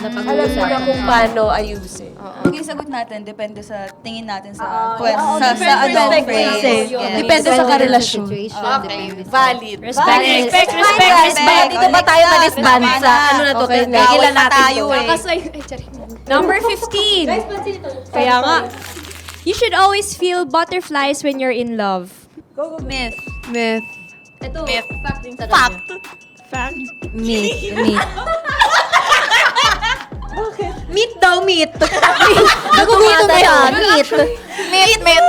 Alam mo na kung paano ayusin. Yung sagot natin, depende sa tingin natin sa different phrase. Depende sa karelasyon. Okay. Valid. Respect. Dito ba tayo na-disband sa ano na to? Tigilan natin tayo to. Number 15. Kaya nga. You should always feel butterflies when you're in love. Myth. Myth. Ito, Myth. fact din sa Fact. Fact. Myth. Meet daw, meet. Nagugutom na yan. Myth. Myth.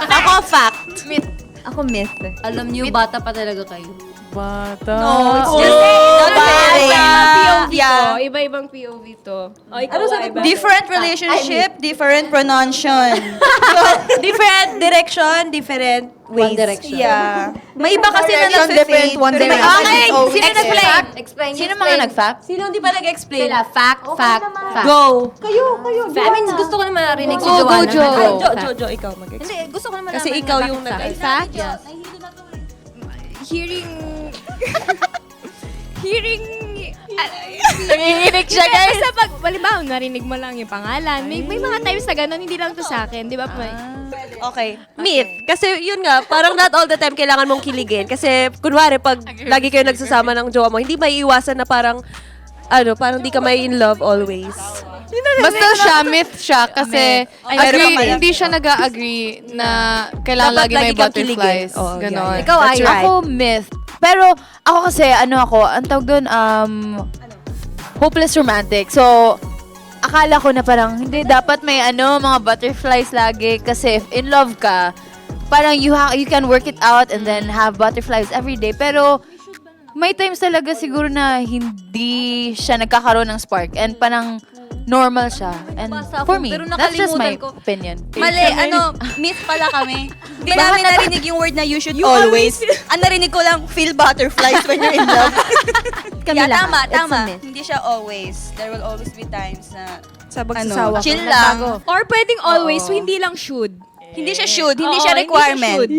Ako, fact. Ako myth. Alam niyo, bata pa talaga kayo. Bata. No, it's just POV Yeah. to. Iba-ibang POV to. O, ikaw iba. Different relationship, different pronunciation. Different direction, different ways. One direction. Yeah. May iba kasi na Direction, different, nag-fade. one pero may direction. okay. Oh, sino nag-explain? Explain. Sino mga nag-fact? Sino hindi pa nag-explain? Sila, fact. Go. I mean, gusto ko naman narinig si Go, Joanna. Jo. Ay, Jo, ikaw mag-explain. Hindi, gusto ko naman Kasi nalaman ikaw na yung bakit Fact? Yes. Hearing... Nanginginig siya, guys. Basta pag, halimbawa, narinig mo lang yung pangalan. May mga times na gano'n, hindi lang to sa akin. Di ba? Okay. Myth. Kasi yun nga, parang not all the time kailangan mong kiligin. Kasi, kunwari, pag lagi kayo nagsasama ng jowa mo, hindi maiiwasan na parang, parang di ka may in love always. Basta siya, myth siya. Kasi hindi siya nag-agree na kailangan Dapat lagi may lagi kang butterflies. kiligin. Oo, Ganon. yeah. Ikaw, That's ay, right. ako myth. Pero ako kasi, ang tawag doon, hopeless romantic. So, akala ko na parang, hindi, dapat may mga butterflies lagi. Kasi if in love ka, parang you can work it out and then have butterflies every day. Pero, may times talaga siguro na hindi siya nagkakaroon ng spark. And parang, normal siya. And Basta for ako, me, pero that's just my nakalimutan ko. opinion. Mali, myth pala kami. Hindi namin narinig yung word na you should always. Ang narinig ko lang, feel butterflies when you're in love. Kami Yeah, lahat. tama, It's a tama. myth. Hindi siya always. There will always be times na, Sa magsasawa chill lang. Or pwedeng always, hindi lang should. Hindi siya should, hindi Oo, siya hindi siya requirement. should.